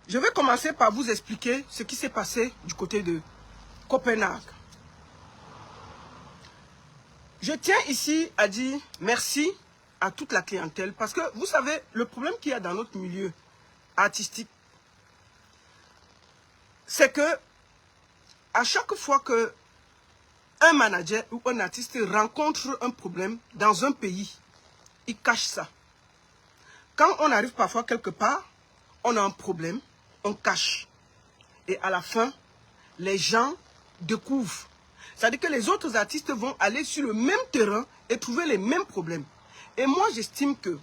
Je vais commencer par vous expliquer ce qui s'est passé du côté de Copenhague. Je tiens ici à dire merci à toute la clientèle parce que vous savez, le problème qu'il y a dans notre milieu artistique, c'est que à chaque fois que un manager ou un artiste rencontre un problème dans un pays, il cache ça. Quand on arrive parfois quelque part, on a un problème, on cache. Et à la fin, les gens découvrent. C'est-à-dire que les autres artistes vont aller sur le même terrain et trouver les mêmes problèmes. Et moi, j'estime que,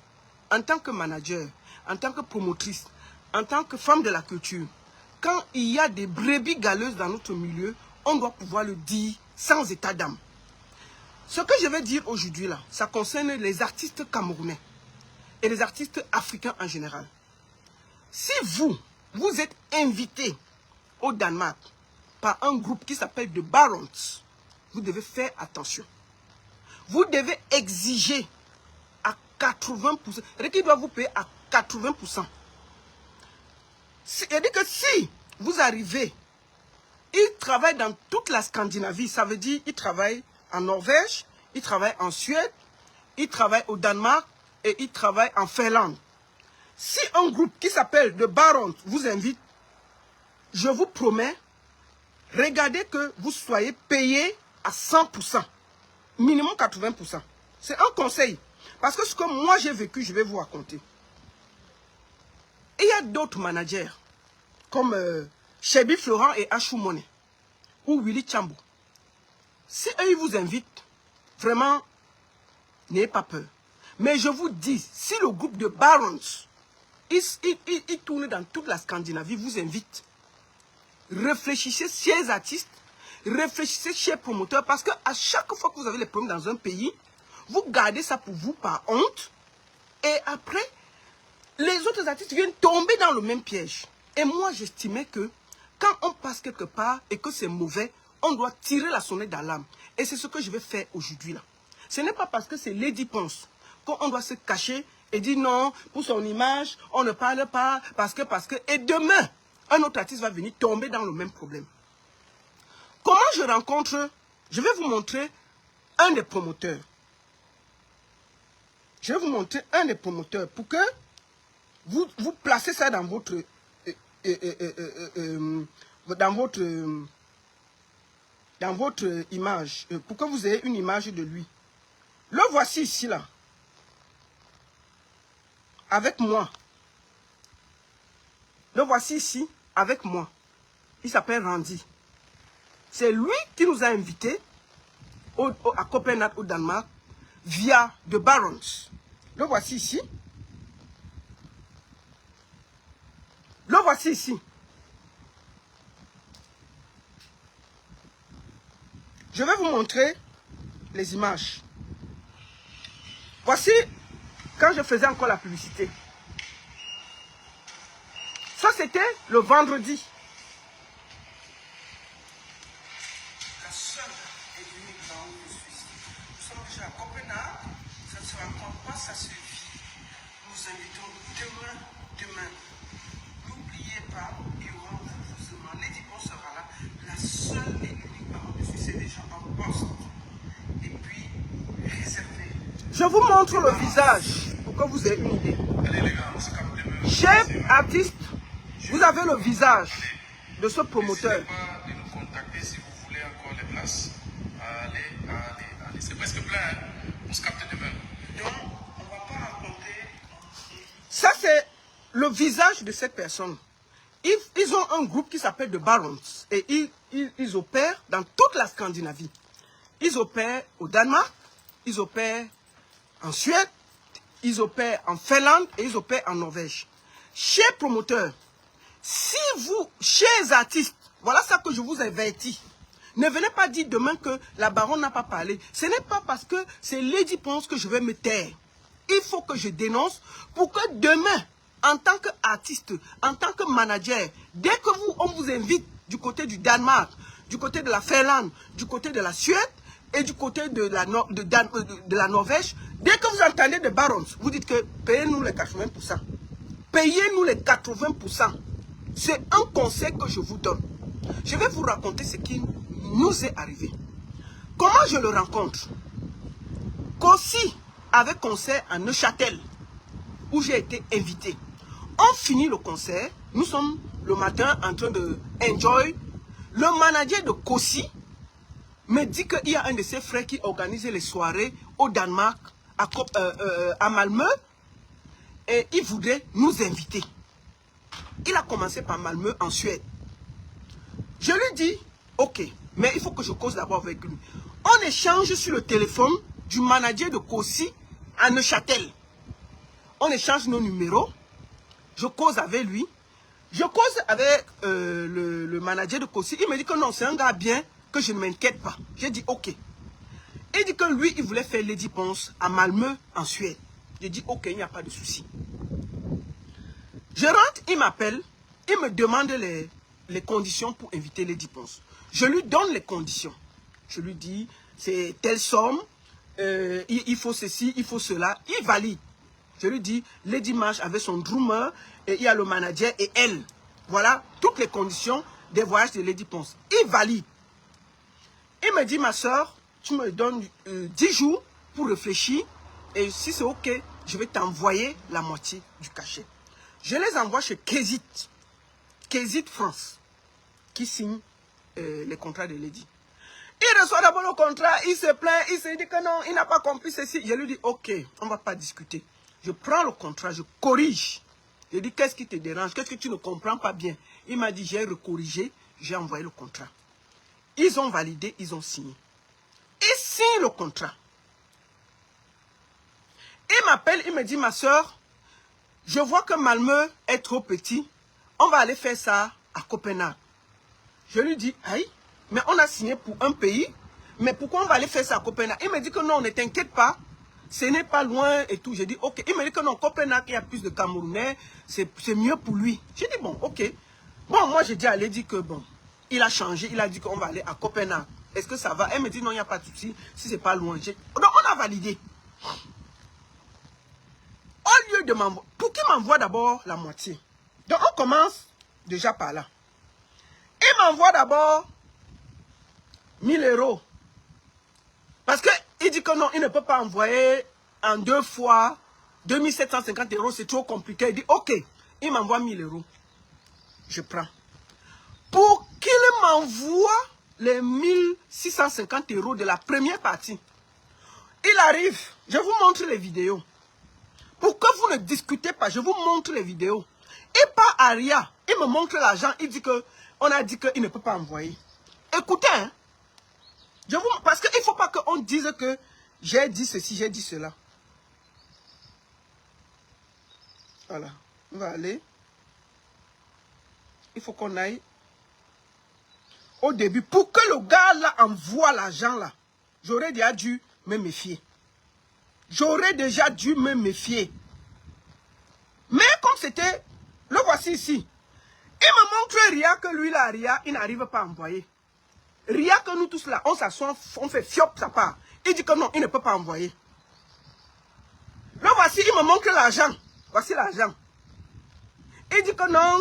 en tant que manager, en tant que promotrice, en tant que femme de la culture, quand il y a des brebis galeuses dans notre milieu, on doit pouvoir le dire sans état d'âme. Ce que je vais dire aujourd'hui là, ça concerne les artistes camerounais et les artistes africains en général. Si vous êtes invité au Danemark par un groupe qui s'appelle The Barons, vous devez faire attention. Vous devez exiger à 80%, c'est-à-dire qu'il doit vous payer à 80%. C'est-à-dire que si vous arrivez, ils travaillent dans toute la Scandinavie, ça veut dire qu'ils travaillent en Norvège, ils travaillent en Suède, ils travaillent au Danemark et ils travaillent en Finlande. Si un groupe qui s'appelle The Barons vous invite, je vous promets, regardez que vous soyez payé à 100%, minimum 80%. C'est un conseil. Parce que ce que moi j'ai vécu, je vais vous raconter. Et il y a d'autres managers, comme Chebi Florent et Achou Monet, ou Willy Chambo. Si eux ils vous invitent, vraiment, n'ayez pas peur. Mais je vous dis, si le groupe de Barons, il tourne dans toute la Scandinavie, vous invite, réfléchissez chez les artistes, réfléchissez chez les promoteurs, parce qu'à chaque fois que vous avez les problèmes dans un pays, vous gardez ça pour vous par honte, et après, les autres artistes viennent tomber dans le même piège. Et moi, j'estimais que quand on passe quelque part et que c'est mauvais, on doit tirer la sonnette d'alarme. Et c'est ce que je vais faire aujourd'hui là. Ce n'est pas parce que c'est Lady Ponce qu'on doit se cacher et dire non, pour son image, on ne parle pas, parce que. Et demain, un autre artiste va venir tomber dans le même problème. Comment je rencontre, je vais vous montrer un des promoteurs. Je vais vous montrer un des promoteurs pour que vous placez ça dans votre image, pour que vous ayez une image de lui. Le voici ici là, avec moi. Le voici ici avec moi. Il s'appelle Randy. C'est lui qui nous a invités à Copenhague au Danemark via The Barons. Le voici ici. Le voici ici. Je vais vous montrer les images. Voici quand je faisais encore la publicité. Ça, c'était le vendredi. La seule et l'unique fois où je suis ici. Nous sommes déjà à Copenhague. Ça ne se rencontre pas, ça se vit. Nous invitons demain. N'oubliez pas, et on vous demande, Lady Ponce sera là. La seule et l'unique fois où je suis, c'est déjà en poste. Et puis, réservé. Je vous montre le visage pour que vous ayez une idée. Chef artiste, vous avez le visage de ce promoteur. N'hésitez pas de nous contacter si vous voulez encore les places. Allez. C'est presque plein, hein? On se capte demain. Donc, on ne va pas raconter. Ça, c'est le visage de cette personne. Ils ont un groupe qui s'appelle The Barons. Et ils opèrent dans toute la Scandinavie. Ils opèrent au Danemark, ils opèrent en Suède, ils opèrent en Finlande et ils opèrent en Norvège. Chez promoteurs, si vous, chez les artistes, voilà ça que je vous avertis. Ne venez pas dire demain que la baronne n'a pas parlé. Ce n'est pas parce que c'est Lady Ponce que je vais me taire. Il faut que je dénonce pour que demain, en tant qu'artiste, en tant que manager, dès que on vous invite du côté du Danemark, du côté de la Finlande, du côté de la Suède et du côté de la Norvège, dès que vous entendez The Barons, vous dites que payez-nous les 80%. Payez-nous les 80%. C'est un conseil que je vous donne. Je vais vous raconter ce qui nous est arrivé. Comment je le rencontre? Kossi avait concert à Neuchâtel, où j'ai été invité. On finit le concert, nous sommes le matin en train de enjoy. Le manager de Kossi me dit qu'il y a un de ses frères qui organise les soirées au Danemark, à Malmö, et il voudrait nous inviter. Il a commencé par Malmö en Suède. Je lui dis, ok, mais il faut que je cause d'abord avec lui. On échange sur le téléphone du manager de Kossi à Neuchâtel. On échange nos numéros. Je cause avec lui. Je cause avec le manager de Kossi. Il me dit que non, c'est un gars bien, que je ne m'inquiète pas. J'ai dit ok. Il dit que lui, il voulait faire Lady Ponce à Malmö, en Suède. J'ai dit ok, il n'y a pas de souci. Je rentre, il m'appelle. Il me demande les conditions pour inviter Lady Ponce. Je lui donne les conditions. Je lui dis, c'est telle somme, il faut ceci, il faut cela. Il valide. Je lui dis, Lady marche avec son drummer, et il y a le manager et elle. Voilà toutes les conditions des voyages de Lady Ponce. Il valide. Il me dit, ma soeur, tu me donnes 10 jours pour réfléchir, et si c'est ok, je vais t'envoyer la moitié du cachet. Je les envoie chez Kézit France, qui signe les contrats de Lady. Il reçoit d'abord le contrat, il se plaint, il se dit que non, il n'a pas compris ceci. Je lui dis, ok, on ne va pas discuter. Je prends le contrat, je corrige. Je dis, qu'est-ce qui te dérange? Qu'est-ce que tu ne comprends pas bien? Il m'a dit, j'ai recorrigé, j'ai envoyé le contrat. Ils ont validé, ils ont signé. Ils signent le contrat. Il m'appelle, il me dit, ma soeur, je vois que Malmö est trop petit. On va aller faire ça à Copenhague. Je lui dis, aïe, mais on a signé pour un pays. Mais pourquoi on va aller faire ça à Copenhague? Il me dit que non, ne t'inquiète pas. Ce n'est pas loin et tout. J'ai dit, ok. Il me dit que non, Copenhague, il y a plus de Camerounais. C'est mieux pour lui. J'ai dit, bon, ok. Bon, moi, j'ai dit à Lady que bon, il a changé. Il a dit qu'on va aller à Copenhague. Est-ce que ça va? Elle me dit, non, il n'y a pas de souci. Si c'est pas loin. Donc, on a validé. Au lieu de m'envoyer, pour qu'il m'envoie d'abord la moitié. Donc, on commence déjà par là. Il m'envoie d'abord 1000 €. Parce qu'il dit que non, il ne peut pas envoyer en 2 fois 2750 €, c'est trop compliqué. Il dit, ok, il m'envoie 1000 €. Je prends. Pour qu'il m'envoie les 1650 € de la première partie, il arrive, je vous montre les vidéos. Pour que vous ne discutez pas, je vous montre les vidéos. Et pas Aria, il me montre l'argent, il dit que, on a dit qu'il ne peut pas envoyer. Écoutez, hein, parce qu'il ne faut pas qu'on dise que j'ai dit ceci, j'ai dit cela. Voilà, on va aller. Il faut qu'on aille au début. Pour que le gars là envoie l'argent là, j'aurais déjà dû me méfier. J'aurais déjà dû me méfier. Mais comme c'était, le voici ici. Il me montre Ria que lui là, Ria, il n'arrive pas à envoyer. Ria que nous tous là, on s'assoit, on fait fiop sa part. Il dit que non, il ne peut pas envoyer. Le voici, il me montre l'argent. Voici l'argent. Il dit que non,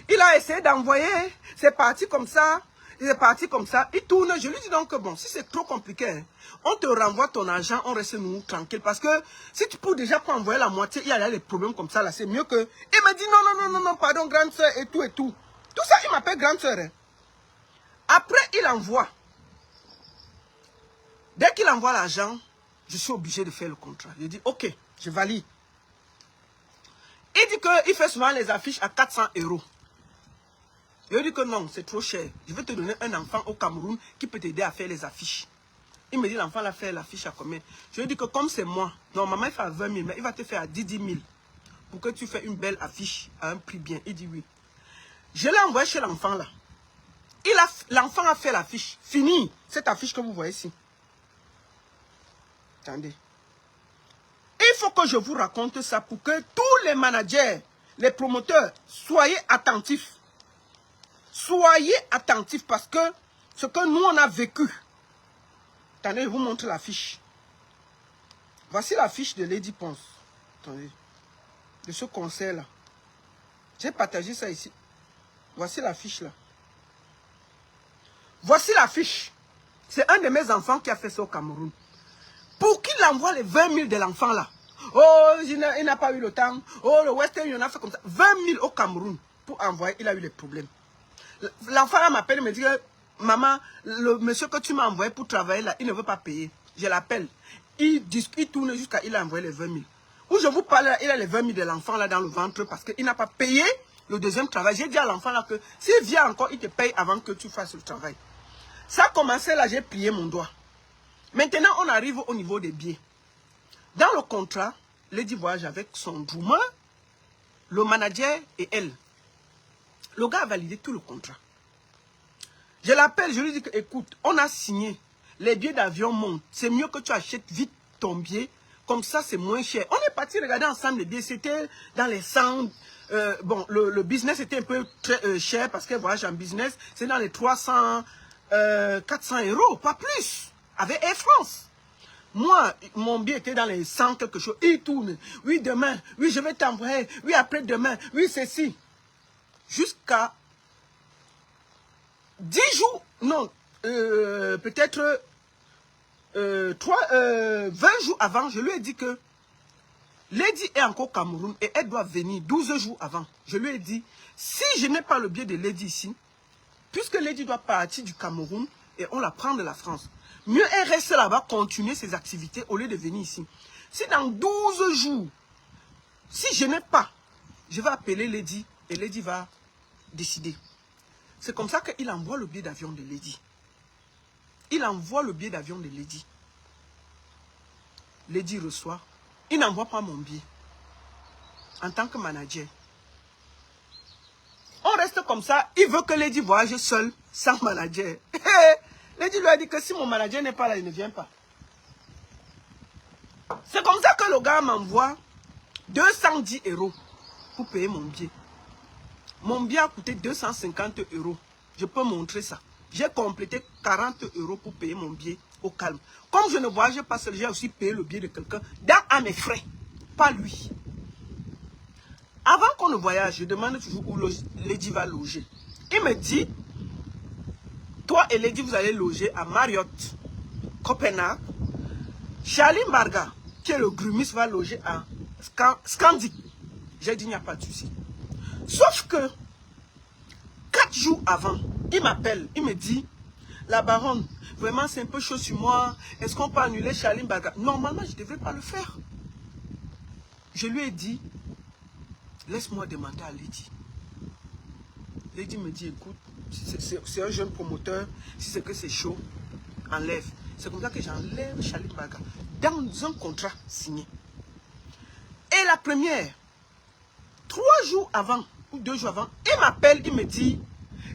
il a essayé d'envoyer, c'est parti comme ça, c'est parti comme ça. Il tourne, je lui dis donc que bon, si c'est trop compliqué, hein, on te renvoie ton argent, on reste nous tranquille. Parce que si tu peux déjà pas envoyer la moitié, il y a des problèmes comme ça là, c'est mieux que... Il me dit non, pardon, grande soeur et tout et tout. Tout ça, il m'appelle grande soeur. Hein. Après, il envoie. Dès qu'il envoie l'argent, je suis obligé de faire le contrat. Je dis, ok, je valide. Il dit qu'il fait souvent les affiches à 400 €. Je lui dis que non, c'est trop cher. Je vais te donner un enfant au Cameroun qui peut t'aider à faire les affiches. Il me dit, l'enfant va faire l'affiche à combien? Je lui dis que comme c'est moi, normalement il fait à 20 000, mais il va te faire à 10 000 pour que tu fasses une belle affiche à un prix bien. Il dit oui. Je l'ai envoyé chez l'enfant là. L'enfant a fait l'affiche. Fini. Cette affiche que vous voyez ici. Attendez. Il faut que je vous raconte ça pour que tous les managers, les promoteurs, soyez attentifs. Soyez attentifs parce que ce que nous on a vécu. Attendez, je vous montre l'affiche. Voici l'affiche de Lady Ponce. Attendez. De ce concert là. J'ai partagé ça ici. Voici la fiche là. Voici la fiche. C'est un de mes enfants qui a fait ça au Cameroun. Pour qu'il envoie les 20 000 de l'enfant là. Oh, il n'a pas eu le temps. Oh, le Western, il en a fait comme ça. 20 000 au Cameroun pour envoyer. Il a eu les problèmes. L'enfant là m'appelle et me dit que maman, le monsieur que tu m'as envoyé pour travailler là, il ne veut pas payer. Je l'appelle. Il tourne jusqu'à il a envoyé les 20 000. Où je vous parle là, il a les 20 000 de l'enfant là dans le ventre parce qu'il n'a pas payé le deuxième travail. J'ai dit à l'enfant là que s'il vient encore, il te paye avant que tu fasses le travail. Ça a commencé là, j'ai plié mon doigt. Maintenant, on arrive au niveau des billets. Dans le contrat, Lady voyage avec son Douma, le manager et elle. Le gars a validé tout le contrat. Je l'appelle, je lui dis que, écoute, on a signé. Les billets d'avion montent. C'est mieux que tu achètes vite ton billet. Comme ça, c'est moins cher. On est parti regarder ensemble les billets. C'était dans les 100. Bon, le business était un peu très cher parce que voyage en business, c'est dans les 300, 400 euros, pas plus. Avec Air France. Moi, mon billet était dans les 100 quelque chose. Il tourne. Oui, demain. Oui, je vais t'envoyer. Oui, après-demain. Oui, ceci. Jusqu'à 10 jours. Non. Peut-être 20 jours avant, je lui ai dit que Lady est encore au Cameroun et elle doit venir 12 jours avant. Je lui ai dit, si je n'ai pas le billet de Lady ici, puisque Lady doit partir du Cameroun et on la prend de la France, mieux elle reste là-bas, continuer ses activités au lieu de venir ici. Si dans 12 jours, si je n'ai pas, je vais appeler Lady et Lady va décider. C'est comme ça qu'il envoie le billet d'avion de Lady. Il envoie le billet d'avion de Lady. Lady reçoit. Il n'envoie pas mon billet. En tant que manager. On reste comme ça. Il veut que Lady voyage seul, sans manager. Lady lui a dit que si mon manager n'est pas là, il ne vient pas. C'est comme ça que le gars m'envoie 210 € pour payer mon billet. Mon billet a coûté 250 €. Je peux montrer ça. J'ai complété 40 € pour payer mon billet au calme. Comme je ne voyage pas seul, j'ai aussi payé le billet de quelqu'un à mes frais. Pas lui. Avant qu'on ne voyage, je demande toujours où Lady va loger. Il me dit, toi et Lady, vous allez loger à Marriott, Copenhague. Charlie Marga, qui est le grumiste, va loger à Scandic. J'ai dit, il n'y a pas de souci. Sauf que, 4 jours avant, il m'appelle, il me dit, la baronne, vraiment c'est un peu chaud sur moi. Est-ce qu'on peut annuler Charlie Marga? Normalement, je ne devrais pas le faire. Je lui ai dit, laisse-moi demander à Lady. Lady me dit, écoute, c'est un jeune promoteur, si c'est que c'est chaud, enlève. C'est comme ça que j'enlève Charlie Marga dans un contrat signé. Et la première, 3 jours avant, ou 2 jours avant, il m'appelle, il me dit,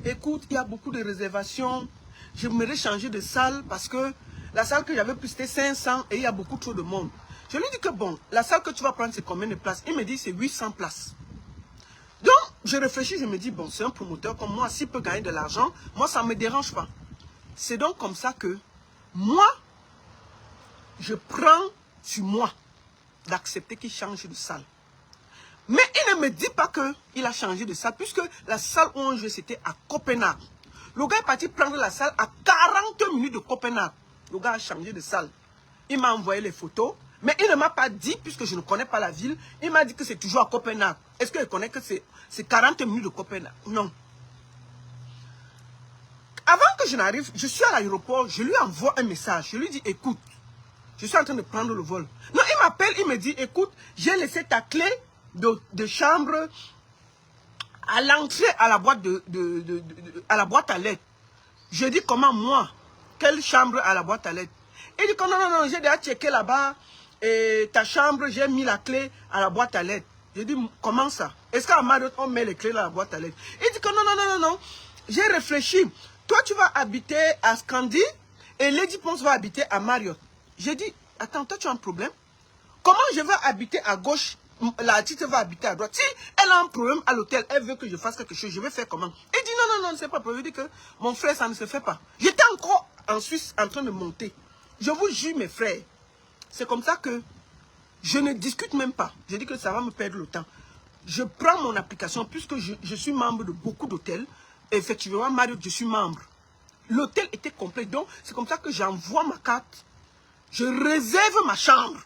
écoute, il y a beaucoup de réservations, j'aimerais changer de salle parce que la salle que j'avais pris c'était 500 et il y a beaucoup trop de monde. Je lui dis que bon, la salle que tu vas prendre c'est combien de places? Il me dit c'est 800 places. Donc, je réfléchis, je me dis, bon, c'est un promoteur comme moi, s'il peut gagner de l'argent, moi, ça ne me dérange pas. C'est donc comme ça que, moi, je prends sur moi d'accepter qu'il change de salle. Mais il ne me dit pas qu'il a changé de salle, puisque la salle où on jouait, c'était à Copenhague. Le gars est parti prendre la salle à 40 minutes de Copenhague. Le gars a changé de salle. Il m'a envoyé les photos. Mais il ne m'a pas dit, puisque je ne connais pas la ville, il m'a dit que c'est toujours à Copenhague. Est-ce qu'il connaît que c'est 40 minutes de Copenhague? Non. Avant que je n'arrive, je suis à l'aéroport, je lui envoie un message. Je lui dis, écoute, je suis en train de prendre le vol. Non, il m'appelle, il me dit, écoute, j'ai laissé ta clé de chambre à l'entrée à la boîte à la boîte à lettres. Je dis, comment moi? Quelle chambre à la boîte à lettres? Il dit que non, j'ai déjà checké là-bas. Et ta chambre, j'ai mis la clé à la boîte à lettres. Je dis, comment ça? Est-ce qu'à Marriott, on met les clés dans la boîte à lettres? Il dit que non. J'ai réfléchi. Toi, tu vas habiter à Scandi et Lady Ponce va habiter à Marriott. J'ai dit, attends, toi, tu as un problème? Comment je vais habiter à gauche? La petite va habiter à droite. Si elle a un problème à l'hôtel, elle veut que je fasse quelque chose, je vais faire comment? Il dit, non, c'est pas possible. Il dit que mon frère, ça ne se fait pas. J'étais encore en Suisse en train de monter. Je vous jure, mes frères. C'est comme ça que je ne discute même pas. Je dis que ça va me perdre le temps. je prends mon application, puisque je suis membre de beaucoup d'hôtels. Effectivement, Marriott, je suis membre. L'hôtel était complet, donc c'est comme ça que j'envoie ma carte. Je réserve ma chambre.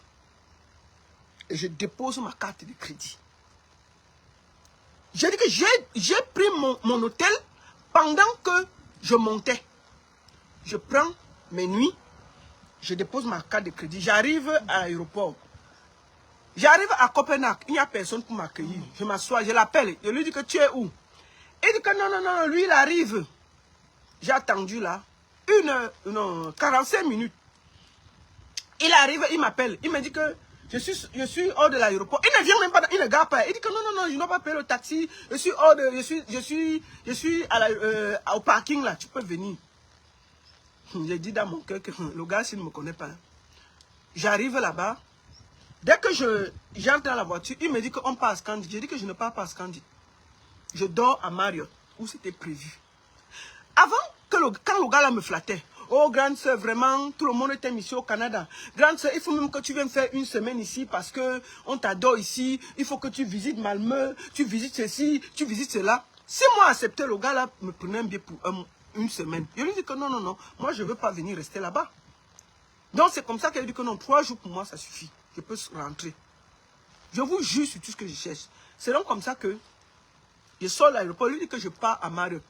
Et je dépose ma carte de crédit. J'ai dit que j'ai pris mon hôtel pendant que je montais. Je prends mes nuits, je dépose ma carte de crédit. J'arrive à l'aéroport. J'arrive à Copenhague, il n'y a personne pour m'accueillir. Je m'assois, je l'appelle, je lui dis que tu es où? Il dit que non, lui il arrive. J'ai attendu là, 45 minutes. Il arrive, il m'appelle, il me dit que je suis hors de l'aéroport. Il ne vient même pas, il ne gare pas. Il dit que non, je n'ai pas payé le taxi. Je suis hors de, je suis au parking là, tu peux venir. J'ai dit dans mon cœur que le gars, s'il ne me connaît pas. J'arrive là-bas. Dès que j'entre dans la voiture, il me dit qu'on passe Scandi. J'ai dit que je ne pars pas à Scandi. Je dors à Marriott, où c'était prévu. Avant, quand le gars là me flattait, oh, grande soeur, vraiment, tout le monde était ici au Canada. Grande soeur, il faut même que tu viennes faire une semaine ici parce que on t'adore ici. Il faut que tu visites Malmö, tu visites ceci, tu visites cela. Si moi acceptais, le gars là me prenait un billet pour une semaine. Je lui dis que non, moi je ne veux pas venir rester là-bas. Donc c'est comme ça qu'elle dit que non, 3 jours pour moi ça suffit. Je peux rentrer. Je vous jure sur tout ce que je cherche. C'est donc comme ça que je sors de l'aéroport. Il dit que je pars à Marriott.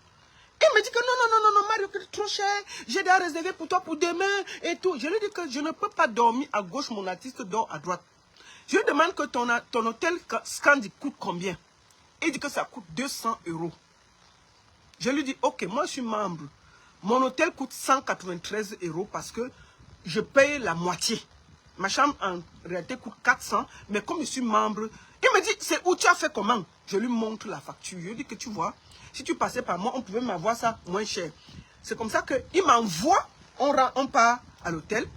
Il me dit que non, Mario, c'est trop cher. J'ai déjà réservé pour toi pour demain et tout. Je lui dis que je ne peux pas dormir à gauche, mon artiste dort à droite. Je lui demande que ton hôtel Scandi coûte combien? Il dit que ça coûte 200 €. Je lui dis, ok, moi je suis membre. Mon hôtel coûte 193 € parce que je paye la moitié. Ma chambre en réalité coûte 400, mais comme je suis membre, il me dit, c'est où tu as fait comment? Je lui montre la facture. Je lui dis que tu vois, si tu passais par moi, on pouvait m'avoir ça moins cher. C'est comme ça qu'il m'envoie, on part à l'hôtel.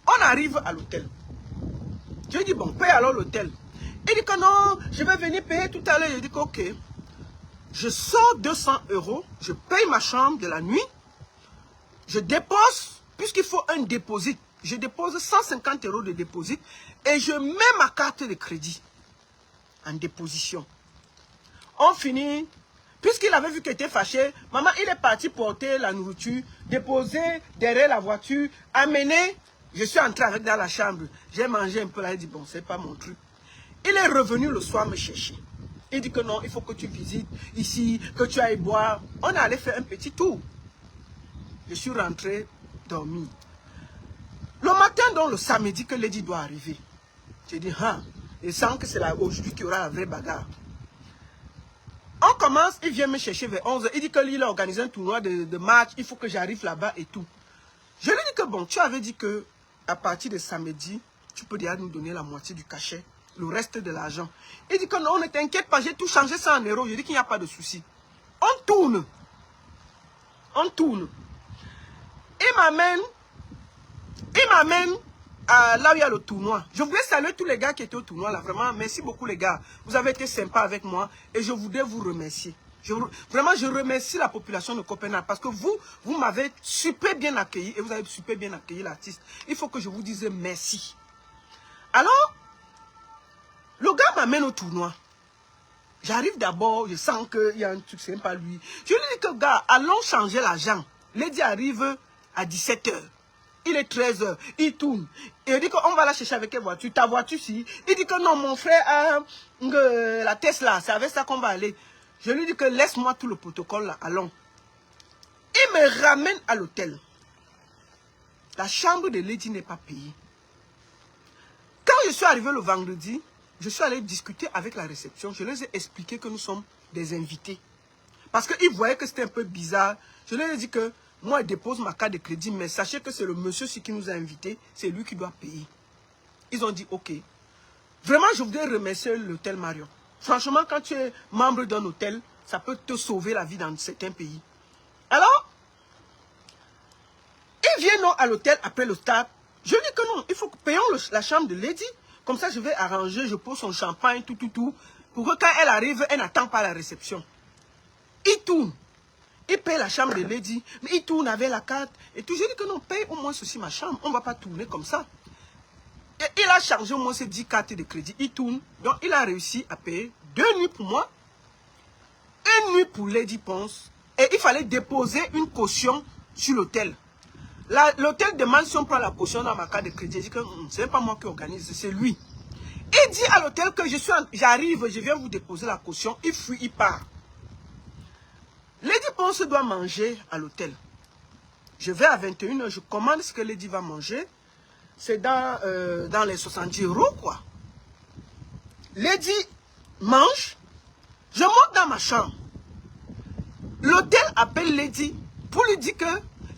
On arrive à l'hôtel. Je lui dis, bon, paye alors l'hôtel. Il dit que non, je vais venir payer tout à l'heure. Je dis que ok. Je sors 200 €, je paye ma chambre de la nuit. Je dépose, puisqu'il faut un dépôt. Je dépose 150 € de dépôt et je mets ma carte de crédit en déposition. On finit. Puisqu'il avait vu qu'il était fâché, maman, il est parti porter la nourriture, déposer derrière la voiture, amener. Je suis entré avec dans la chambre. J'ai mangé un peu là, il dit, bon, c'est pas mon truc. Il est revenu le soir me chercher. Il dit que non, il faut que tu visites ici, que tu ailles boire. On est allé faire un petit tour. Je suis rentré dormir. Le matin, donc le samedi que Lady doit arriver, j'ai dit, il sent que c'est là aujourd'hui qu'il y aura la vraie bagarre. On commence, il vient me chercher vers 11 h. Il dit qu'il a organisé un tournoi de match, il faut que j'arrive là-bas et tout. Je lui dis que bon, tu avais dit que à partir de samedi, tu peux déjà nous donner la moitié du cachet, le reste de l'argent. Il dit que non, ne t'inquiète pas, j'ai tout changé ça en euros. Je dis qu'il n'y a pas de souci. On tourne. On tourne. Il m'amène là où il y a le tournoi. Je voulais saluer tous les gars qui étaient au tournoi là. Vraiment, merci beaucoup les gars. Vous avez été sympas avec moi et je voudrais vous remercier. Vraiment, je remercie la population de Copenhague parce que vous m'avez super bien accueilli et vous avez super bien accueilli l'artiste. Il faut que je vous dise merci. Alors, le gars m'amène au tournoi. J'arrive d'abord, je sens qu'il y a un truc, c'est pas lui. Je lui dis que gars, allons changer l'argent. Lady arrive à 17 h. Il est 13 h, il tourne. Et il dit qu'on va la chercher avec quelle voiture? Ta voiture, si. Il dit que non, mon frère a la Tesla, c'est avec ça qu'on va aller. Je lui dis que laisse-moi tout le protocole là, allons. Il me ramène à l'hôtel. La chambre de Lady n'est pas payée. Quand je suis arrivé le vendredi, je suis allé discuter avec la réception. Je leur ai expliqué que nous sommes des invités. Parce qu'ils voyaient que c'était un peu bizarre. Je leur ai dit que moi, je dépose ma carte de crédit, mais sachez que c'est le monsieur qui nous a invités. C'est lui qui doit payer. Ils ont dit, ok. Vraiment, je voudrais remercier l'hôtel Marriott. Franchement, quand tu es membre d'un hôtel, ça peut te sauver la vie dans certains pays. Alors, ils viennent à l'hôtel après le stade. Je dis que non, il faut que payons la chambre de Lady. Comme ça, je vais arranger, je pose son champagne, tout. Pour que quand elle arrive, elle n'attend pas la réception. Il tourne. Il paye la chambre de Lady, mais il tourne avec la carte. Et tout, je dis que non, paye au moins ceci ma chambre. On ne va pas tourner comme ça. Et il a chargé au moins ses 10 cartes de crédit. Il tourne. Donc, il a réussi à payer 2 nuits pour moi, 1 nuit pour Lady Ponce, et il fallait déposer une caution sur l'hôtel. L'hôtel demande si on prend la caution dans ma carte de crédit. Je dis que ce n'est pas moi qui organise, c'est lui. Il dit à l'hôtel que j'arrive, je viens vous déposer la caution. Il fuit, il part. Lady Ponce doit manger à l'hôtel. Je vais à 21h, je commande ce que Lady va manger. C'est dans les 70 €, quoi. Lady mange. Je monte dans ma chambre. L'hôtel appelle Lady pour lui dire que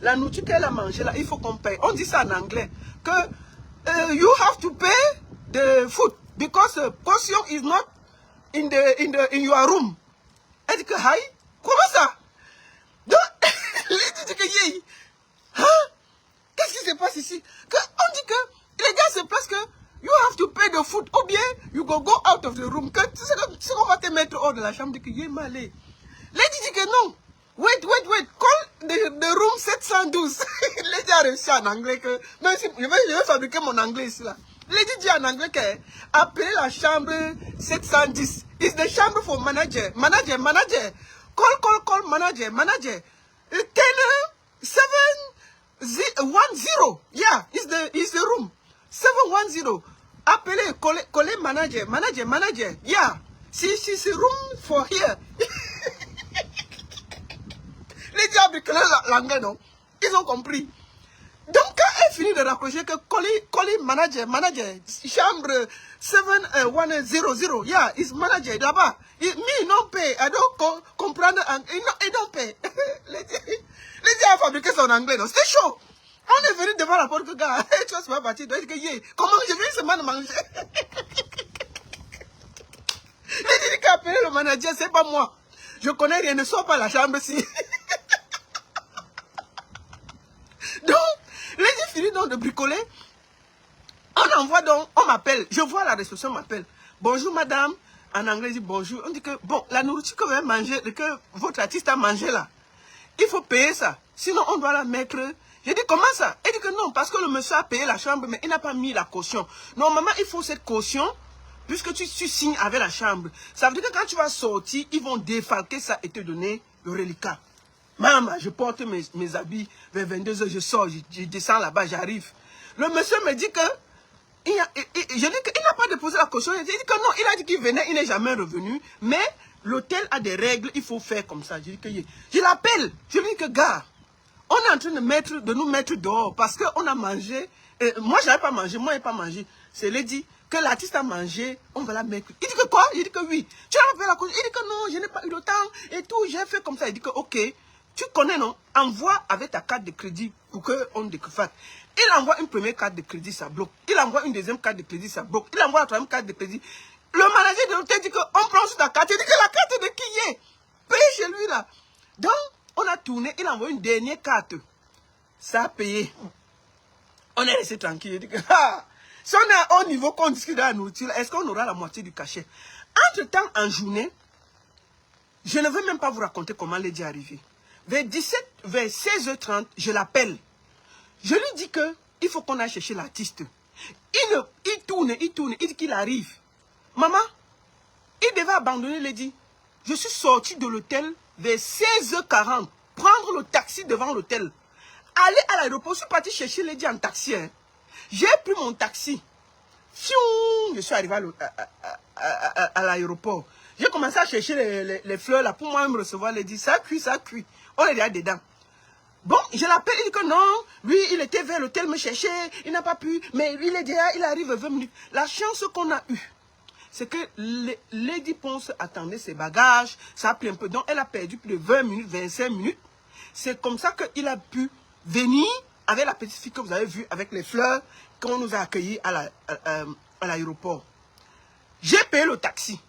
la nourriture qu'elle a mangée là, il faut qu'on paye. On dit ça en anglais. Que you have to pay the food because caution is not in your room. Elle dit que, hi, comment ça? Donc, Lady dit que, yeah. Hein? Qu'est-ce qui se passe ici? On dit que les gars se placent que you have to pay the food ou bien you go out of the room. C'est qu'on va te mettre hors de la chambre. Dit que, yeah, malé. Lady dit que non. Wait. Call the room 712. Lady a réussi en anglais que... Même si je vais fabriquer mon anglais ici là. Lady dit en anglais que appelez la chambre 710. It's the chambre for manager. Manager. Call manager. 710. Yeah, it's the room. 710. Appelez, collez manager. Yeah. She's room for here. Les diables bricolé l'anglais, non? Ils ont compris. Donc, quand elle finit de raccrocher que colis manager, chambre 7100, yeah, is manager là-bas. Me, non pay. I don't comprendre. I don't pay. Les diables ont fabriqué son anglais, non? C'était chaud. On est venu devant la porte, que gars, tu vas partir. Donc, comment je viens seulement de manger? Les diables qui appellent le manager, c'est pas moi. Je connais rien, ne sors pas la chambre ici. Donc, les gens finissent donc de bricoler. On envoie donc, on m'appelle. Je vois la réception m'appelle. Bonjour madame. En anglais, dit bonjour. On dit que, bon, la nourriture que vous avez mangée, que votre artiste a mangé là, il faut payer ça. Sinon, on doit la mettre. J'ai dit, comment ça? Elle dit que non, parce que le monsieur a payé la chambre, mais il n'a pas mis la caution. Normalement, il faut cette caution, puisque tu signes avec la chambre. Ça veut dire que quand tu vas sortir, ils vont défalquer ça et te donner le reliquat. Maman, je porte mes habits, vers 22 h, je sors, je descends là-bas, j'arrive. Le monsieur me dit que, je dis qu'il n'a pas déposé la caution. Il dit que non, il a dit qu'il venait, il n'est jamais revenu. Mais l'hôtel a des règles, il faut faire comme ça. Je dis que, je l'appelle, je lui dis que, gars, on est en train de nous mettre dehors parce qu'on a mangé. Moi, je n'avais pas mangé, moi, je n'ai pas mangé. C'est lui dit que l'artiste a mangé, on va la mettre. Il dit que quoi? Il dit que oui. Tu as fait la caution? Il dit que non, je n'ai pas eu le temps et tout, j'ai fait comme ça. Il dit que, ok. Tu connais, non? Envoie avec ta carte de crédit pour qu'on découvre. Il envoie une première carte de crédit, ça bloque. Il envoie une deuxième carte de crédit, ça bloque. Il envoie la troisième carte de crédit. Le manager de l'hôtel dit qu'on prend sur ta carte. Il dit que la carte de qui est? Paye chez lui, là. Donc, on a tourné. Il envoie une dernière carte. Ça a payé. On est resté tranquille. Il dit que, si on est à haut niveau qu'on discute de la nourriture, est-ce qu'on aura la moitié du cachet? Entre-temps, en journée, je ne veux même pas vous raconter comment Lady est arrivée. Vers 16h30, je l'appelle. Je lui dis que il faut qu'on aille chercher l'artiste. Il tourne, il dit qu'il arrive. Maman, il devait abandonner Lady. Je suis sorti de l'hôtel vers 16h40, prendre le taxi devant l'hôtel. Aller à l'aéroport, je suis parti chercher Lady en taxi. Hein. J'ai pris mon taxi. Je suis arrivé à l'aéroport. J'ai commencé à chercher les fleurs là pour moi me recevoir Lady. Ça cuit. On est déjà dedans. Bon, je l'appelle, il dit que non, lui, il était vers l'hôtel me chercher, il n'a pas pu, mais il est déjà, il arrive 20 minutes. La chance qu'on a eue, c'est que Lady Ponce attendait ses bagages, ça a pris un peu, donc elle a perdu plus de 20 minutes, 25 minutes. C'est comme ça qu'il a pu venir avec la petite fille que vous avez vue, avec les fleurs, qu'on nous a accueillis à l'aéroport. J'ai payé le taxi.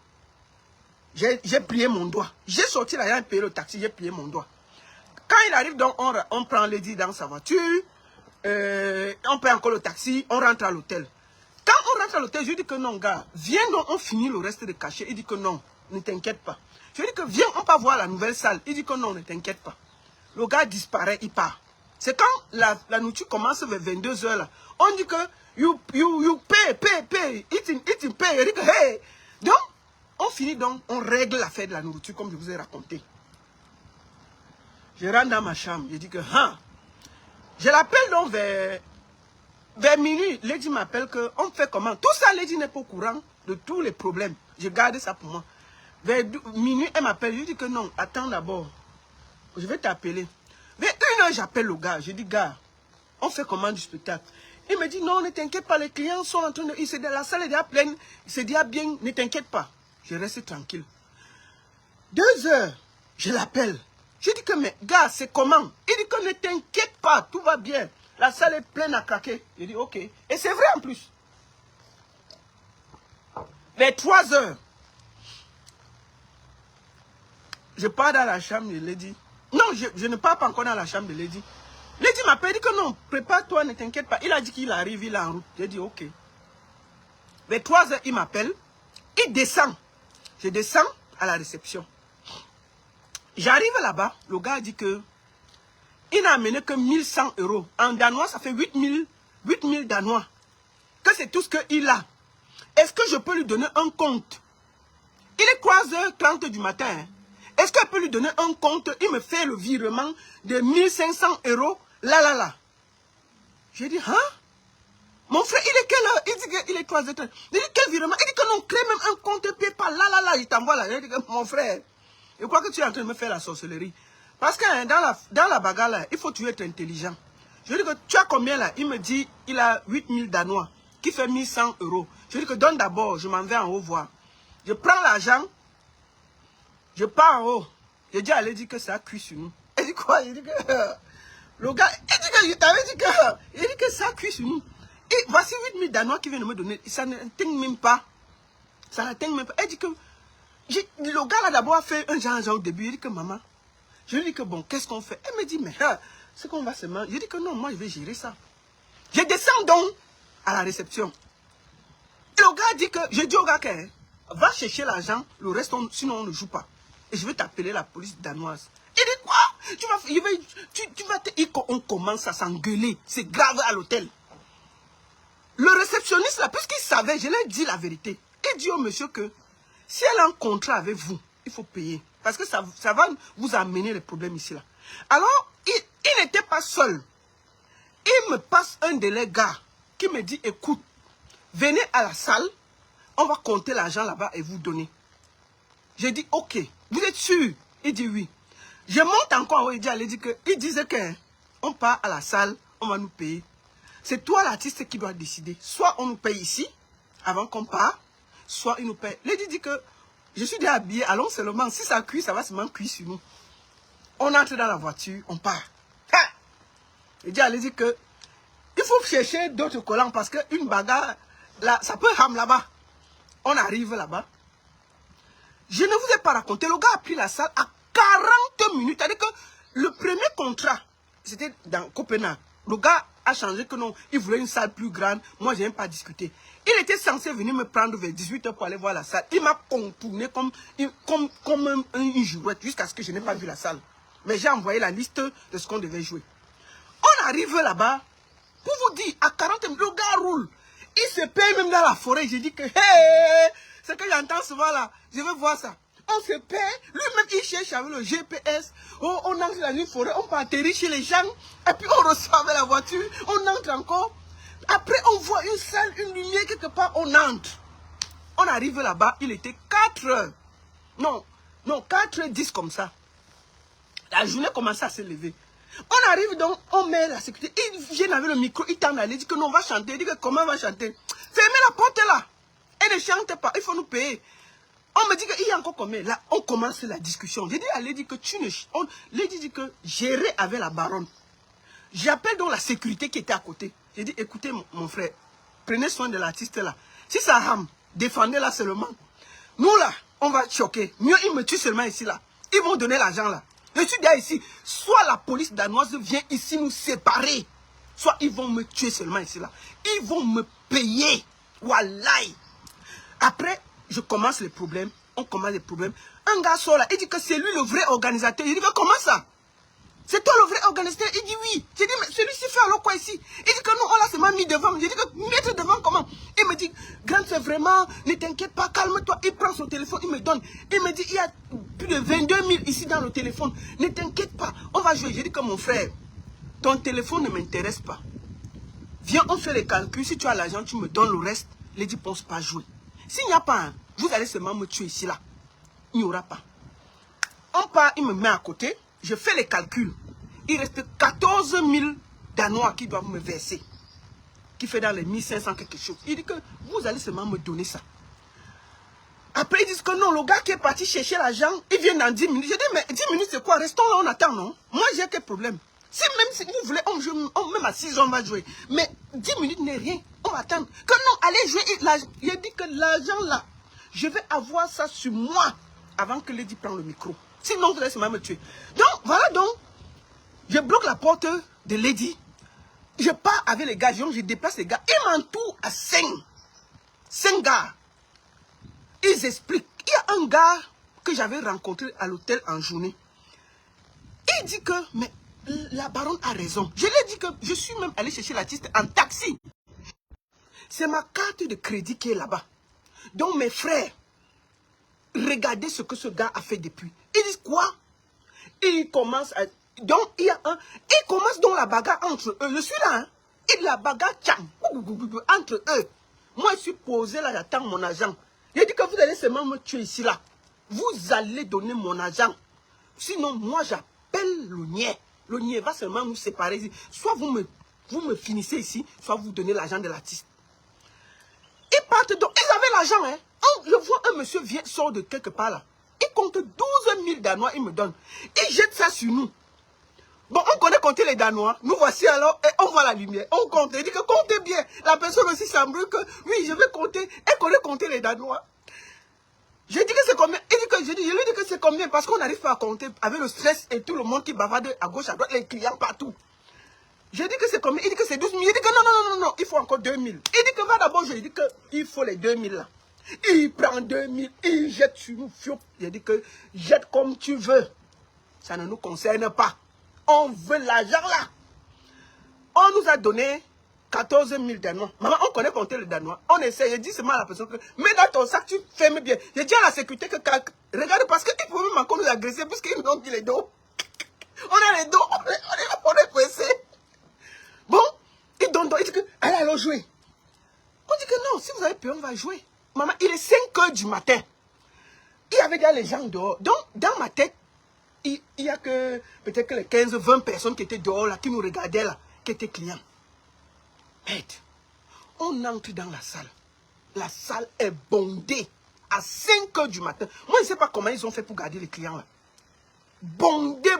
J'ai plié mon doigt. J'ai sorti là, j'ai payé le taxi, j'ai plié mon doigt. Quand il arrive, donc, on prend Lady dans sa voiture, on paye encore le taxi, on rentre à l'hôtel. Quand on rentre à l'hôtel, je lui dis que non, gars, viens donc, on finit le reste de cachet. Il dit que non, ne t'inquiète pas. Je lui dis que viens, on va voir la nouvelle salle. Il dit que non, ne t'inquiète pas. Le gars disparaît, il part. C'est quand la nourriture commence vers 22 h là. On dit que you pay, eating pay. Il dit que hey. Donc, On finit donc, on règle l'affaire de la nourriture comme je vous ai raconté. Je rentre dans ma chambre, je dis que, je l'appelle donc vers minuit. Lady m'appelle que, on fait comment? Tout ça, Lady n'est pas au courant de tous les problèmes. Je garde ça pour moi. Vers minuit, elle m'appelle, je dis que non, attends d'abord. Je vais t'appeler. Vers 1h, j'appelle le gars, je dis, gars, on fait comment du spectacle? Il me dit, non, ne t'inquiète pas, les clients sont en train de... La salle est déjà pleine, il s'est dit, bien, ne t'inquiète pas. Je reste tranquille. 2h, je l'appelle. Je dis que, mais gars, c'est comment? Il dit que ne t'inquiète pas, tout va bien. La salle est pleine à craquer. Je dis, ok. Et c'est vrai en plus. Vers 3h, je pars dans la chambre de Lady. Non, je ne pars pas encore dans la chambre de Lady. Lady m'appelle, dit que non, prépare-toi, ne t'inquiète pas. Il a dit qu'il arrive, il est en route. J'ai dit, ok. Vers 3h, il m'appelle. Il descend. Je descends à la réception. J'arrive là-bas. Le gars a dit que il n'a amené que 1100 €. En danois, ça fait 8000 danois. Que c'est tout ce qu'il a. Est-ce que je peux lui donner un compte? Il est 3h30 du matin. Hein. Est-ce que je peux lui donner un compte? Il me fait le virement de 1500 €. Là. J'ai dit, hein? Mon frère, il est quelle heure? Il dit qu'il est 3h30. Il dit, quel virement? Il dit que non, crée même un compte PayPal. Là, il t'envoie là. J'ai dit que mon frère, je crois que tu es en train de me faire la sorcellerie. Parce que hein, dans la bagarre, là, il faut toujours être intelligent. Je lui dis que tu as combien là? Il me dit, il a 8000 danois, qui fait 1100 €. Je lui dis que donne d'abord, je m'en vais en haut voir. Je prends l'argent, je pars en haut. Je dis à Lady que ça a cuit sur nous. Elle dit quoi? Il dit que... le gars, il dit que je t'avais dit que... Il dit que ça a cuit sur nous. Et voici 8000 danois qui viennent de me donner. Ça n'atteint même pas. Ça n'atteint même pas. Elle dit que... Le gars là d'abord a fait un genre au début. Il dit que maman... Je lui dis que bon, qu'est-ce qu'on fait? Elle me dit, mais c'est qu'on va se manger. Je dis que non, moi je vais gérer ça. Je descends donc à la réception. Et le gars dit que... Je dis au gars que... Va chercher l'argent, le reste, sinon on ne joue pas. Et je vais t'appeler la police danoise. Il dit quoi? On commence à s'engueuler. C'est grave à l'hôtel. Le réceptionniste là, puisqu'il savait, je lui ai dit la vérité. Il dit au monsieur que si elle a un contrat avec vous, il faut payer. Parce que ça va vous amener les problèmes ici là. Alors, il n'était pas seul. Il me passe un de les gars qui me dit, écoute, venez à la salle. On va compter l'argent là-bas et vous donner. J'ai dit, ok, vous êtes sûr? Il dit oui. Je monte encore, il disait qu'on part à la salle, on va nous payer. C'est toi l'artiste qui doit décider. Soit on nous paye ici, avant qu'on part, soit il nous paye. Lady dit que, je suis déjà habillé, allons seulement, si ça cuit, ça va seulement cuire sur nous. On entre dans la voiture, on part. Il dit à Lady que, il faut chercher d'autres collants parce qu'une bagarre, là, ça peut ramener là-bas. On arrive là-bas. Je ne vous ai pas raconté. Le gars a pris la salle à 40 minutes. C'est-à-dire que le premier contrat, c'était dans Copenhague. Le gars a changé que non, il voulait une salle plus grande. Moi, je n'ai pas discuté. Il était censé venir me prendre vers 18h pour aller voir la salle. Il m'a contourné comme une jouette jusqu'à ce que je n'ai pas vu la salle. Mais j'ai envoyé la liste de ce qu'on devait jouer. On arrive là-bas. Pour vous dire, à 40 minutes, le gars roule. Il se paye même dans la forêt. J'ai dit que, hey, c'est que j'entends souvent là. Je veux voir ça. On se paye. Lui-même, il cherche avec le GPS. Oh, on entre dans une forêt. On peut atterrir chez les gens. Et puis, on reçoit avec la voiture. On entre encore. Après, on voit une salle, une lumière quelque part. On entre. On arrive là-bas. Il était 4h. Non, 4h10 comme ça. La journée commençait à se lever. On arrive donc, on met la sécurité. Il vient avec le micro, il t'en allait, il dit que non, on va chanter. Il dit que comment on va chanter? Fermez la porte là. Elle ne chante pas, il faut nous payer. On me dit qu'il y a encore combien? Là, on commence la discussion. J'ai dit à Lady que tu ne... Lady dit que gérer avec la baronne. J'appelle donc la sécurité qui était à côté. J'ai dit, écoutez mon frère, prenez soin de l'artiste là. Si ça rame, défendez-la seulement. Nous là, on va choquer. Mieux, ils me tuent seulement ici là. Ils vont donner l'argent là. Je suis déjà ici. Soit la police danoise vient ici nous séparer. Soit ils vont me tuer seulement ici là. Ils vont me payer. Wallahi. Après, je commence les problèmes. On commence les problèmes. Un gars sort là. Il dit que c'est lui le vrai organisateur. Il dit que comment ça? C'est toi le vrai organisateur? Il dit oui. J'ai dit, mais celui-ci fait alors quoi ici? Il dit que non, on l'a seulement mis devant. J'ai dit que mettre devant comment? Il me dit, Grant, c'est vraiment, ne t'inquiète pas, calme-toi. Il prend son téléphone, il me donne. Il me dit, il y a plus de 22 000 ici dans le téléphone. Ne t'inquiète pas, on va jouer. J'ai dit que mon frère, ton téléphone ne m'intéresse pas. Viens, on fait les calculs. Si tu as l'argent, tu me donnes le reste. Les 10 pense pas jouer. S'il n'y a pas un, vous allez seulement me tuer ici, là. Il n'y aura pas. On part, il me met à côté. Je fais les calculs. Il reste 14 000 Danois qui doivent me verser. Qui fait dans les 1500 quelque chose. Il dit que vous allez seulement me donner ça. Après, ils disent que non, le gars qui est parti chercher l'argent, il vient dans 10 minutes. Je dis, mais 10 minutes, c'est quoi? Restons là, on attend, non? Moi, j'ai quel problème? Si même si vous voulez, on joue, même à 6 ans, on va jouer. Mais 10 minutes n'est rien. On va attendre. Que non, allez jouer. Il a dit que l'argent là, je vais avoir ça sur moi avant que Lady prenne le micro. Sinon, vous allez seulement me tuer. Donc, voilà donc. Je bloque la porte de Lady. Je pars avec les gars. Je déplace les gars. Ils m'entourent à 5. 5 gars. Ils expliquent. Il y a un gars que j'avais rencontré à l'hôtel en journée. Il dit que, mais la baronne a raison. Je lui ai dit que je suis même allé chercher l'artiste en taxi. C'est ma carte de crédit qui est là-bas. Donc mes frères, regardez ce que ce gars a fait depuis. Ils disent quoi? Il commence à... Donc il y a un... Il commence donc la bagarre entre eux. Je suis là, hein. Et la bagarre entre eux. Moi je suis posé là, j'attends mon argent. Il dit que vous allez seulement me tuer ici là. Vous allez donner mon argent. Sinon moi j'appelle le niais. Le niais va seulement nous séparer ici. Soit vous me finissez ici, soit vous donnez l'argent de l'artiste. Ils partent donc. Ils avaient l'argent, hein. Je vois un monsieur vient, sort de quelque part là. Il compte 12 000 Danois, il me donne. Il jette ça sur nous. Bon, on connaît compter les Danois. Nous voici alors, et on voit la lumière. On compte. Il dit que comptez bien. La personne aussi s'embrouille que, oui, je vais compter. Elle connaît compter les Danois. Je dis que c'est combien. Il dit que, je lui dis que c'est combien. Parce qu'on n'arrive pas à compter avec le stress et tout le monde qui bavarde à gauche, à droite, les clients partout. Je dis que c'est combien. Il dit que c'est 12 000. Il dit que non, il faut encore 2 000. Il dit que va d'abord, je lui dis qu'il faut les 2 000 là. Il prend 2 000, il jette sur nous. Il dit que jette comme tu veux. Ça ne nous concerne pas. On veut l'argent là. On nous a donné 14 000 Danois. Maman, on connaît compter les Danois. On essaie. Je dis seulement à la personne que, mets dans ton sac, tu fermes bien. Je dis à la sécurité que, regarde, parce qu'ils pouvaient même encore nous agresser, puisqu'ils nous ont dit les dos. On a les dos, on est pressés. Bon, il donne, il dit que, allez jouer. On dit que non, si vous avez peur, on va jouer. Maman, il est 5 h du matin. Il y avait déjà les gens dehors. Donc, dans ma tête, il y a que peut-être que les 15-20 personnes qui étaient dehors, là, qui nous regardaient, là, qui étaient clients. Merde. On entre dans la salle. La salle est bondée à 5 h du matin. Moi, je ne sais pas comment ils ont fait pour garder les clients, là. Bondé.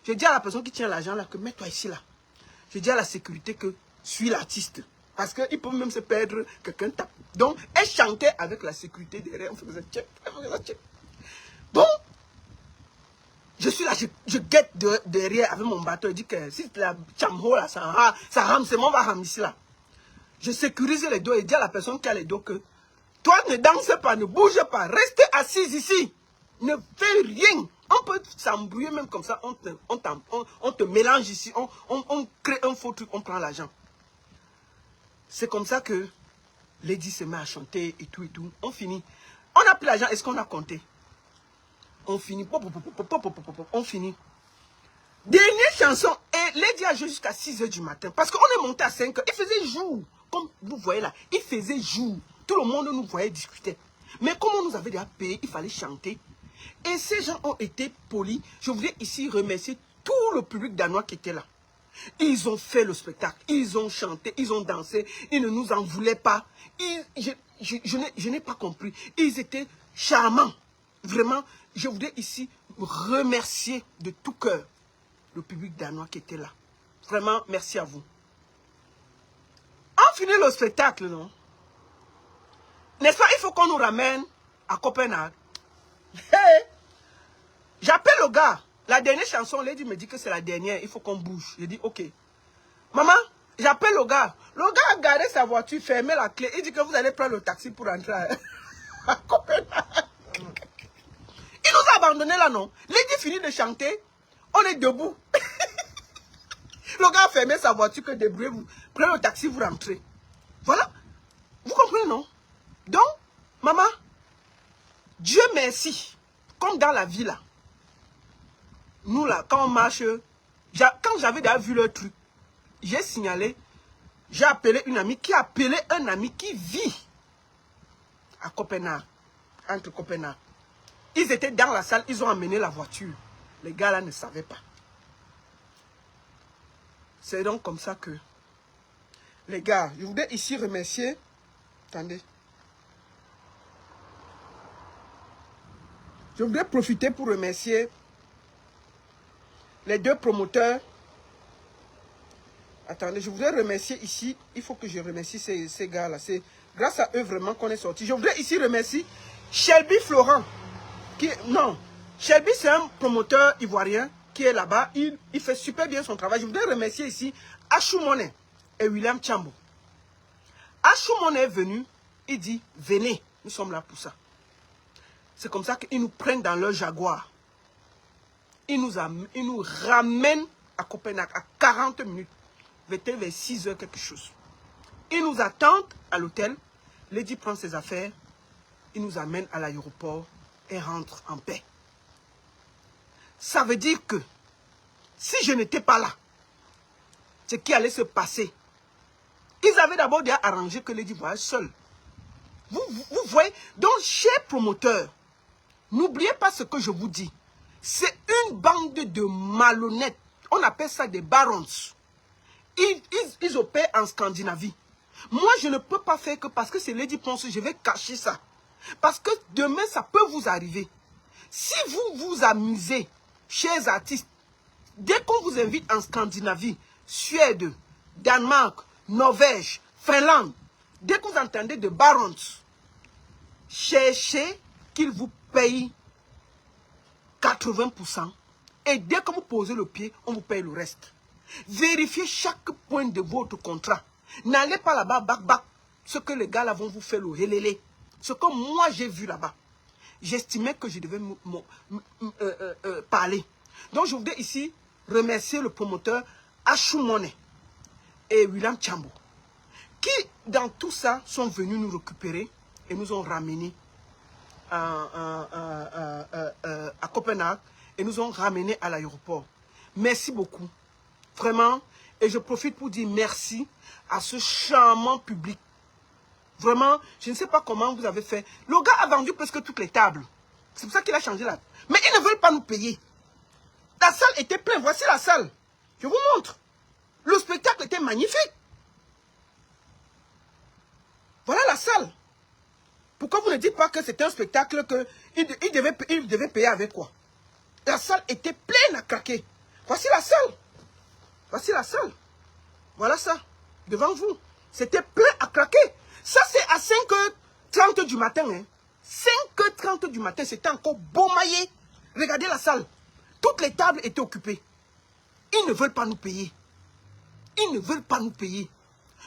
Je dis à la personne qui tient l'argent, là, que mets-toi ici, là. Je dis à la sécurité que suis l'artiste. Parce qu'ils peuvent même se perdre, quelqu'un tape. Donc, elle chantait avec la sécurité derrière. On faisait check. Bon, je suis là, je guette derrière avec mon bateau. Je dis que si la chamho là, ça rame, c'est moi, on va ramener ici là. Je sécurise les dos et dis à la personne qui a les dos que toi ne danse pas, ne bouge pas, restez assise ici. Ne fais rien. On peut s'embrouiller même comme ça, on te mélange ici, on crée un faux truc, on prend l'argent. C'est comme ça que Lady se met à chanter et tout et tout. On finit. On a pris l'argent, est-ce qu'on a compté? On finit. On finit. Dernière chanson. Et Lady a joué jusqu'à 6 h du matin. Parce qu'on est monté à 5 h. Il faisait jour. Comme vous voyez là. Il faisait jour. Tout le monde nous voyait discuter. Mais comme on nous avait déjà payé, il fallait chanter. Et ces gens ont été polis. Je voudrais ici remercier tout le public danois qui était là. Ils ont fait le spectacle, ils ont chanté, ils ont dansé, ils ne nous en voulaient pas. Je n'ai pas compris. Ils étaient charmants. Vraiment, je voudrais ici remercier de tout cœur le public danois qui était là. Vraiment, merci à vous. On finit le spectacle, non? N'est-ce pas, il faut qu'on nous ramène à Copenhague. Hey! J'appelle le gars. La dernière chanson, Lady me dit que c'est la dernière. Il faut qu'on bouge. Je dis, ok. Maman, j'appelle le gars. Le gars a garé sa voiture, fermé la clé. Il dit que vous allez prendre le taxi pour rentrer à Copenhague. Il nous a abandonnés là, non? Lady finit de chanter. On est debout. Le gars a fermé sa voiture, que débrouillez-vous. Prenez le taxi, vous rentrez. Voilà. Vous comprenez, non? Donc, maman, Dieu merci. Comme dans la vie, là. Nous, là, quand on marche, quand j'avais déjà vu le truc, j'ai signalé, j'ai appelé une amie qui a appelé un ami qui vit à Copenhague, entre Copenhague. Ils étaient dans la salle, ils ont amené la voiture. Les gars là ne savaient pas. C'est donc comme ça que... Les gars, je voudrais ici remercier... Attendez. Je voudrais profiter pour remercier les deux promoteurs. Attendez, je voudrais remercier ici. Il faut que je remercie ces gars-là. C'est grâce à eux vraiment qu'on est sorti. Je voudrais ici remercier Shelby Florent. Non, Shelby c'est un promoteur ivoirien qui est là-bas. Il fait super bien son travail. Je voudrais remercier ici Achou Monet et William Chambo. Achou Monet est venu. Il dit, venez, nous sommes là pour ça. C'est comme ça qu'ils nous prennent dans leur Jaguar. Ils nous ramènent à Copenhague à 40 minutes. Vers 6 heures quelque chose. Ils nous attendent à l'hôtel. Lady prend ses affaires. Il nous amène à l'aéroport et rentre en paix. Ça veut dire que si je n'étais pas là, ce qui allait se passer, ils avaient d'abord déjà arrangé que Lady voyage seul. Vous voyez, donc chers promoteurs, n'oubliez pas ce que je vous dis. C'est une bande de malhonnêtes. On appelle ça des barons. Ils opèrent en Scandinavie. Moi, je ne peux pas faire que parce que c'est Lady Ponce, je vais cacher ça. Parce que demain, ça peut vous arriver. Si vous vous amusez, chers artistes, dès qu'on vous invite en Scandinavie, Suède, Danemark, Norvège, Finlande, dès que vous entendez de barons, cherchez qu'ils vous payent 80%. Et dès que vous posez le pied, on vous paye le reste. Vérifiez chaque point de votre contrat. N'allez pas là-bas, bac, ce que les gars là vont vous faire le helélé. Ce que moi j'ai vu là-bas. J'estimais que je devais parler. Donc je voudrais ici remercier le promoteur Achou Monet et William Chambo, qui dans tout ça sont venus nous récupérer et nous ont ramenés à Copenhague et nous ont ramenés à l'aéroport. Merci beaucoup. Vraiment. Et je profite pour dire merci à ce charmant public. Vraiment, je ne sais pas comment vous avez fait. Le gars a vendu presque toutes les tables. C'est pour ça qu'il a changé là. Mais ils ne veulent pas nous payer. La salle était pleine. Voici la salle. Je vous montre. Le spectacle était magnifique. Voilà la salle. Pourquoi vous ne dites pas que c'était un spectacle que il devait payer avec quoi? La salle était pleine à craquer. Voici la salle. Voici la salle. Voilà ça. Devant vous. C'était plein à craquer. Ça, c'est à 5h30 du matin. Hein. 5h30 du matin, c'était encore beaumaillé. Regardez la salle. Toutes les tables étaient occupées. Ils ne veulent pas nous payer. Ils ne veulent pas nous payer.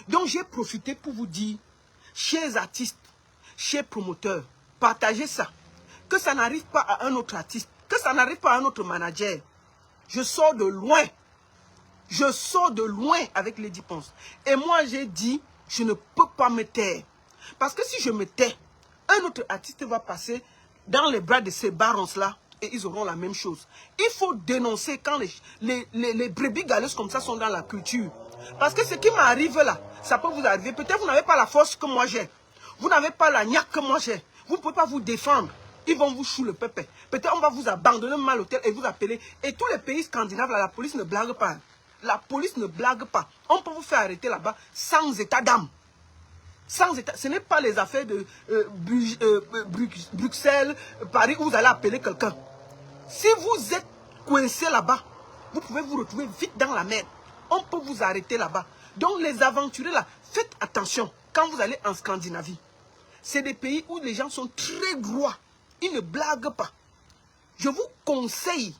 Donc, j'ai profité pour vous dire, chers artistes, chers promoteurs, partagez ça. Que ça n'arrive pas à un autre artiste. Que ça n'arrive pas à un autre manager. Je sors de loin. Je sors de loin avec Lady Ponce. Et moi, j'ai dit, je ne peux pas me taire. Parce que si je me tais, un autre artiste va passer dans les bras de ces barons-là et ils auront la même chose. Il faut dénoncer quand les brebis galeuses comme ça sont dans la culture. Parce que ce qui m'arrive là, ça peut vous arriver. Peut-être vous n'avez pas la force que moi j'ai. Vous n'avez pas la niaque que moi j'ai. Vous ne pouvez pas vous défendre. Ils vont vous chouer le pépé. Peut-être on va vous abandonner mal à l'hôtel et vous appeler. Et tous les pays scandinaves, là, la police ne blague pas. La police ne blague pas. On peut vous faire arrêter là-bas sans état d'âme. Sans état. Ce n'est pas les affaires de Bruxelles, Paris, où vous allez appeler quelqu'un. Si vous êtes coincé là-bas, vous pouvez vous retrouver vite dans la merde. On peut vous arrêter là-bas. Donc les aventuriers là, faites attention quand vous allez en Scandinavie. C'est des pays où les gens sont très droits. Ils ne blaguent pas. Je vous conseille,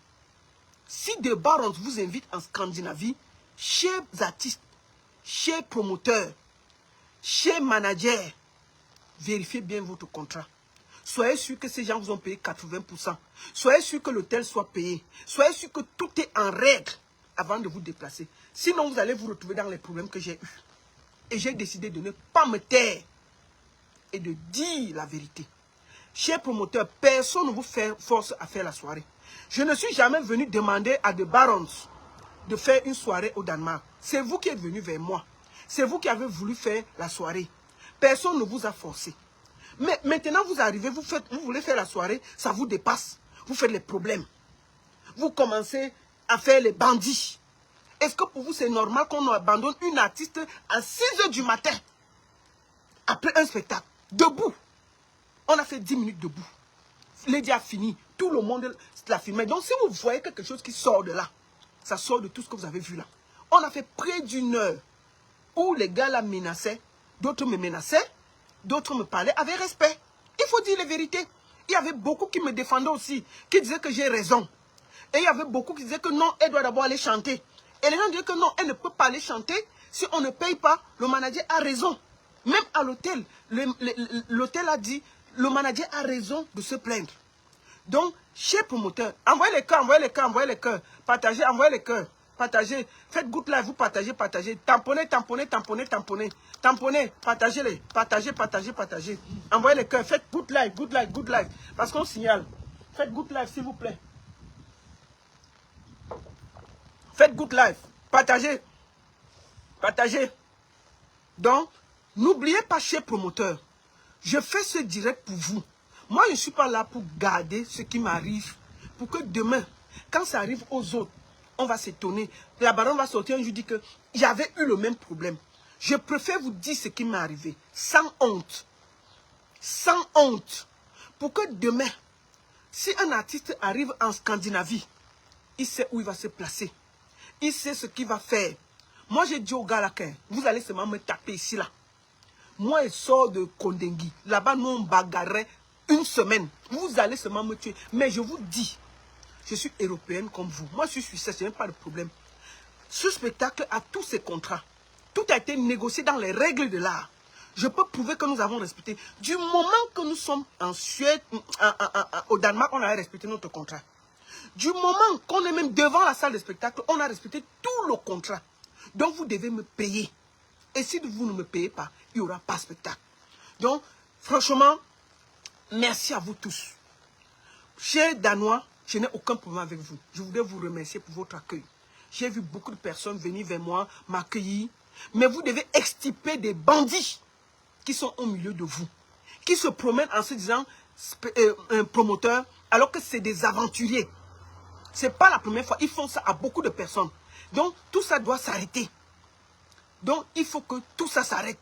si des barons vous invitent en Scandinavie, chers artistes, chers promoteurs, chers managers, vérifiez bien votre contrat. soyez sûr que ces gens vous ont payé 80%. Soyez sûr que l'hôtel soit payé. Soyez sûr que tout est en règle avant de vous déplacer. Sinon, vous allez vous retrouver dans les problèmes que j'ai eus. Et j'ai décidé de ne pas me taire et de dire la vérité. Chers promoteurs, personne ne vous force à faire la soirée. Je ne suis jamais venu demander à The Barons de faire une soirée au Danemark. C'est vous qui êtes venu vers moi. C'est vous qui avez voulu faire la soirée. Personne ne vous a forcé. Mais maintenant, vous arrivez, vous voulez faire la soirée, ça vous dépasse. Vous faites les problèmes. Vous commencez à faire les bandits. Est-ce que pour vous, c'est normal qu'on abandonne une artiste à 6 h du matin après un spectacle, debout? On a fait 10 minutes debout. Lady a fini. Tout le monde l'a filmé. Donc, si vous voyez quelque chose qui sort de là, ça sort de tout ce que vous avez vu là. On a fait près d'une heure où les gars la menaçaient. D'autres me menaçaient. D'autres me parlaient avec respect. Il faut dire les vérités. Il y avait beaucoup qui me défendaient aussi, qui disaient que j'ai raison. Et il y avait beaucoup qui disaient que non, elle doit d'abord aller chanter. Et les gens disaient que non, elle ne peut pas aller chanter. Si on ne paye pas, le manager a raison. Même à l'hôtel, l'hôtel a dit, le manager a raison de se plaindre. Donc, chez promoteur, envoyez les cœurs, envoyez les cœurs, envoyez les cœurs. Partagez, envoyez les cœurs. Partagez. Faites good live, vous partagez, partagez. Tamponnez, tamponnez, tamponnez, tamponnez. Tamponnez, partagez-les. Partagez, partagez, partagez. Envoyez les cœurs. Faites good live, good live, good live. Parce qu'on signale. Faites good live, s'il vous plaît. Faites good live. Partagez. Partagez. Donc, n'oubliez pas, chez promoteur, je fais ce direct pour vous. Moi, je ne suis pas là pour garder ce qui m'arrive. Pour que demain, quand ça arrive aux autres, on va s'étonner. La baronne va sortir un jour dire que j'avais eu le même problème. Je préfère vous dire ce qui m'est arrivé. Sans honte. Sans honte. Pour que demain, si un artiste arrive en Scandinavie, il sait où il va se placer. Il sait ce qu'il va faire. Moi, j'ai dit au gars là, vous allez seulement me taper ici là. Moi, je sors de Kondengui. Là-bas, nous, on bagarrait une semaine. Vous allez seulement me tuer. Mais je vous dis, je suis européenne comme vous. Moi, je suis suisse, je n'ai pas de problème. Ce spectacle a tous ses contrats. Tout a été négocié dans les règles de l'art. Je peux prouver que nous avons respecté. Du moment que nous sommes en Suède, au Danemark, on a respecté notre contrat. Du moment qu'on est même devant la salle de spectacle, on a respecté tout le contrat. Donc, vous devez me payer. Et si vous ne me payez pas, il n'y aura pas de spectacle. Donc, franchement, merci à vous tous. Chers Danois, je n'ai aucun problème avec vous. Je voudrais vous remercier pour votre accueil. J'ai vu beaucoup de personnes venir vers moi, m'accueillir. Mais vous devez extirper des bandits qui sont au milieu de vous. Qui se promènent en se disant un promoteur, alors que c'est des aventuriers. Ce n'est pas la première fois. Ils font ça à beaucoup de personnes. Donc, tout ça doit s'arrêter. Donc, il faut que tout ça s'arrête.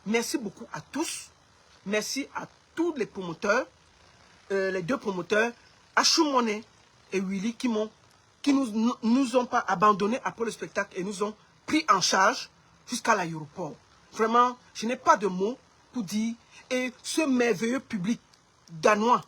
Merci beaucoup à tous. Merci à tous les promoteurs, les deux promoteurs, Achumone et Willy, qui nous ont pas abandonnés après le spectacle et nous ont pris en charge jusqu'à l'aéroport. Vraiment, je n'ai pas de mots pour dire. Et ce merveilleux public danois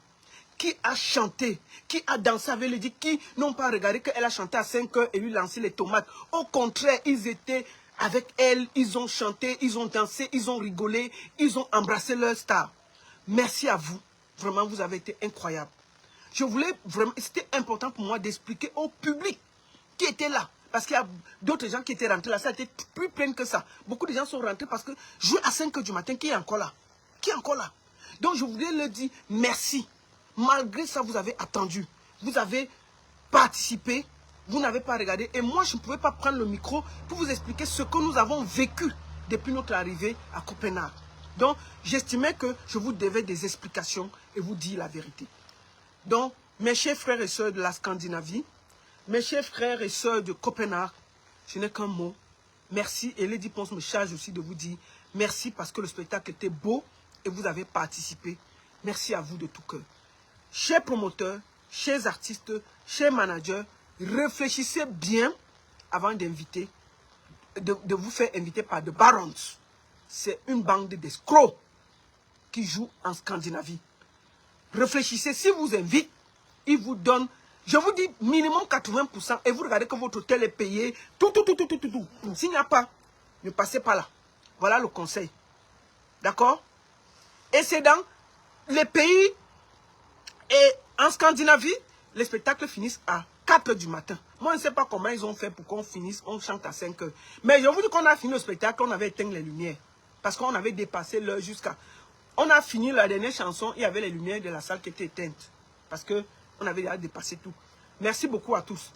qui a chanté, qui a dansé avec Lady, qui n'ont pas regardé qu'elle a chanté à 5 heures et lui lancé les tomates. Au contraire, ils étaient avec elle, ils ont chanté, ils ont dansé, ils ont rigolé, ils ont embrassé leur star. Merci à vous. Vraiment, vous avez été incroyable. Je voulais vraiment, c'était important pour moi d'expliquer au public qui était là. Parce qu'il y a d'autres gens qui étaient rentrés là, ça a été plus plein que ça. Beaucoup de gens sont rentrés parce que jouer à 5 heures du matin, qui est encore là? Qui est encore là? Donc je voulais leur dire merci. Malgré ça, vous avez attendu. Vous avez participé. Vous n'avez pas regardé. Et moi, je ne pouvais pas prendre le micro pour vous expliquer ce que nous avons vécu depuis notre arrivée à Copenhague. Donc, j'estimais que je vous devais des explications et vous dire la vérité. Donc, mes chers frères et sœurs de la Scandinavie, mes chers frères et sœurs de Copenhague, je n'ai qu'un mot. Merci. Et Lady Ponce me charge aussi de vous dire merci parce que le spectacle était beau et vous avez participé. Merci à vous de tout cœur. Chers promoteurs, chers artistes, chers managers, réfléchissez bien avant d'inviter, de vous faire inviter par The Barons. C'est une bande d'escrocs qui joue en Scandinavie. Réfléchissez, si vous invite, ils vous donnent, je vous dis minimum 80% et vous regardez que votre hôtel est payé, tout. S'il n'y a pas, ne passez pas là. Voilà le conseil. D'accord? Et c'est dans les pays Et en Scandinavie, les spectacles finissent à 4 du matin. Moi, je ne sais pas comment ils ont fait pour qu'on finisse, on chante à 5 heures. Mais je vous dis qu'on a fini le spectacle, on avait éteint les lumières. Parce qu'on avait dépassé l'heure jusqu'à... On a fini la dernière chanson, il y avait les lumières de la salle qui étaient éteintes. Parce qu'on avait déjà dépassé tout. Merci beaucoup à tous.